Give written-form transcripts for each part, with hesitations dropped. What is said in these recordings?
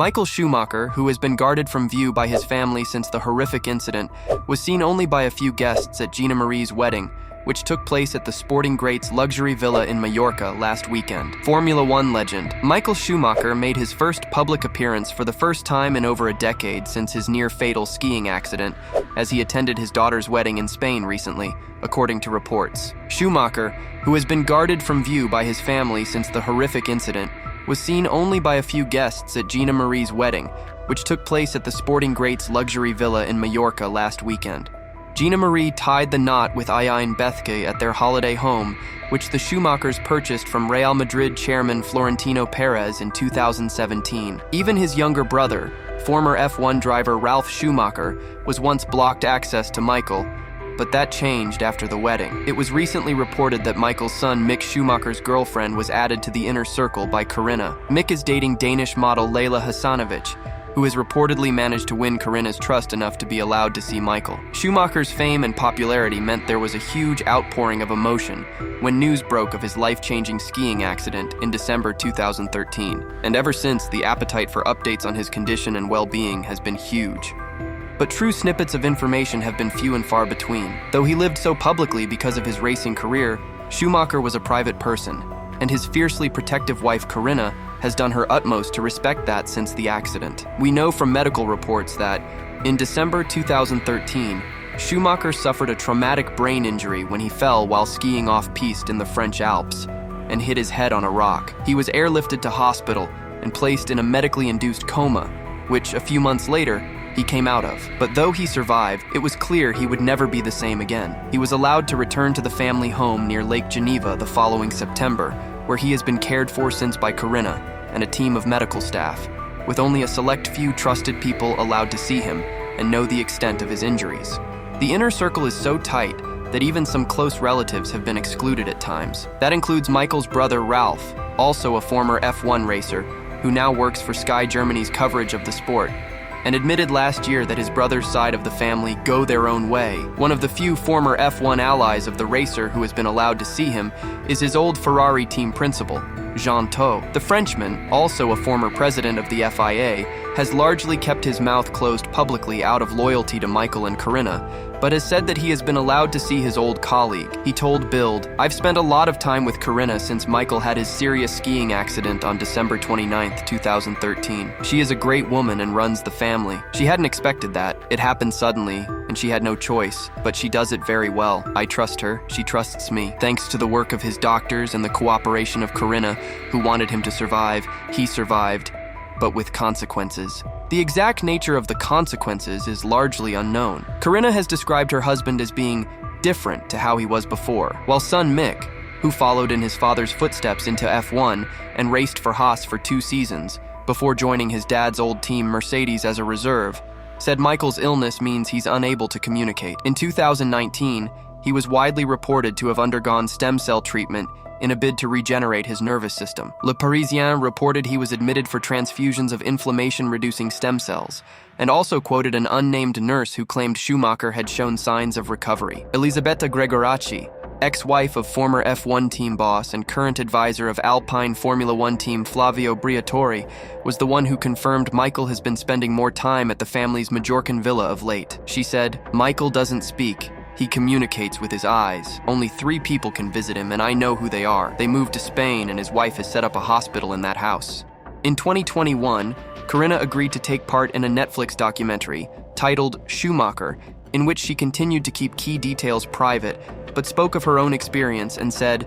Michael Schumacher, who has been guarded from view by his family since the horrific incident, was seen only by a few guests at Gina-Marie's wedding, which took place at the sporting great's luxury villa in Mallorca last weekend. Formula One legend Michael Schumacher made his first public appearance for the first time in over a decade since his near-fatal skiing accident, as he attended his daughter's wedding in Spain recently, according to reports. Schumacher, who has been guarded from view by his family since the horrific incident, was seen only by a few guests at Gina-Marie's wedding, which took place at the sporting great's luxury villa in Mallorca last weekend. Gina-Marie tied the knot with Iain Bethke at their holiday home, which the Schumachers purchased from Real Madrid chairman Florentino Perez in 2017. Even his younger brother, former F1 driver Ralf Schumacher, was once blocked access to Michael, but that changed after the wedding. It was recently reported that Michael's son Mick Schumacher's girlfriend was added to the inner circle by Corinna. Mick is dating Danish model Leila Hasanovic, who has reportedly managed to win Corinna's trust enough to be allowed to see Michael. Schumacher's fame and popularity meant there was a huge outpouring of emotion when news broke of his life-changing skiing accident in December 2013. And ever since, the appetite for updates on his condition and well-being has been huge. But true snippets of information have been few and far between. Though he lived so publicly because of his racing career, Schumacher was a private person, and his fiercely protective wife Corinna has done her utmost to respect that since the accident. We know from medical reports that, in December 2013, Schumacher suffered a traumatic brain injury when he fell while skiing off-piste in the French Alps and hit his head on a rock. He was airlifted to hospital and placed in a medically induced coma, which, a few months later, he came out of. But though he survived, it was clear he would never be the same again. He was allowed to return to the family home near Lake Geneva the following September, where he has been cared for since by Corinna and a team of medical staff, with only a select few trusted people allowed to see him and know the extent of his injuries. The inner circle is so tight that even some close relatives have been excluded at times. That includes Michael's brother Ralf, also a former F1 racer, who now works for Sky Germany's coverage of the sport, and admitted last year that his brother's side of the family go their own way. One of the few former F1 allies of the racer who has been allowed to see him is his old Ferrari team principal, Jean Todt. The Frenchman, also a former president of the FIA, has largely kept his mouth closed publicly out of loyalty to Michael and Corinna, but has said that he has been allowed to see his old colleague. He told Bild, "I've spent a lot of time with Corinna since Michael had his serious skiing accident on December 29, 2013. She is a great woman and runs the family. She hadn't expected that. It happened suddenly, and she had no choice, but she does it very well. I trust her, she trusts me. Thanks to the work of his doctors and the cooperation of Corinna, who wanted him to survive, he survived, but with consequences." The exact nature of the consequences is largely unknown. Corinna has described her husband as being different to how he was before, while son Mick, who followed in his father's footsteps into F1 and raced for Haas for 2 seasons, before joining his dad's old team Mercedes as a reserve, said Michael's illness means he's unable to communicate. In 2019, he was widely reported to have undergone stem cell treatment in a bid to regenerate his nervous system. Le Parisien reported he was admitted for transfusions of inflammation-reducing stem cells, and also quoted an unnamed nurse who claimed Schumacher had shown signs of recovery. Elisabetta Gregoracci, ex-wife of former F1 team boss and current advisor of Alpine Formula One team Flavio Briatore, was the one who confirmed Michael has been spending more time at the family's Majorcan villa of late. She said, "Michael doesn't speak. He communicates with his eyes. Only 3 people can visit him, and I know who they are. They moved to Spain, and his wife has set up a hospital in that house." In 2021, Corinna agreed to take part in a Netflix documentary titled Schumacher, in which she continued to keep key details private, but spoke of her own experience and said,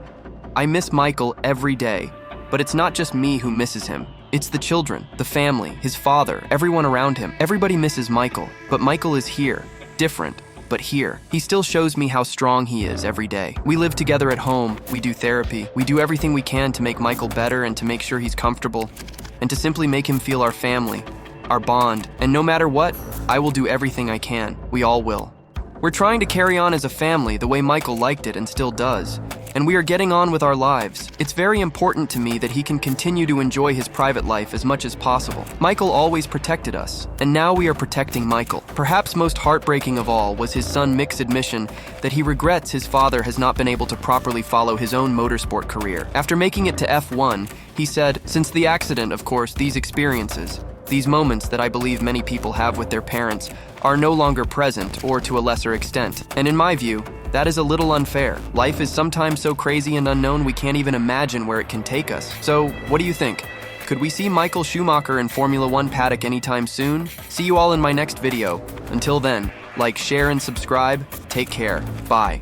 "I miss Michael every day, but it's not just me who misses him. It's the children, the family, his father, everyone around him. Everybody misses Michael, but Michael is here, different, but here. He still shows me how strong he is every day. We live together at home, we do therapy, we do everything we can to make Michael better and to make sure he's comfortable, and to simply make him feel our family, our bond, and no matter what, I will do everything I can. We all will. We're trying to carry on as a family the way Michael liked it and still does, and we are getting on with our lives. It's very important to me that he can continue to enjoy his private life as much as possible. Michael always protected us, and now we are protecting Michael." Perhaps most heartbreaking of all was his son Mick's admission that he regrets his father has not been able to properly follow his own motorsport career. After making it to F1, he said, "Since the accident, of course, these experiences, These moments that I believe many people have with their parents are no longer present, or to a lesser extent. And in my view, that is a little unfair. Life is sometimes so crazy and unknown we can't even imagine where it can take us. So, what do you think? Could we see Michael Schumacher in Formula One paddock anytime soon? See you all in my next video. Until then, like, share, and subscribe. Take care. Bye.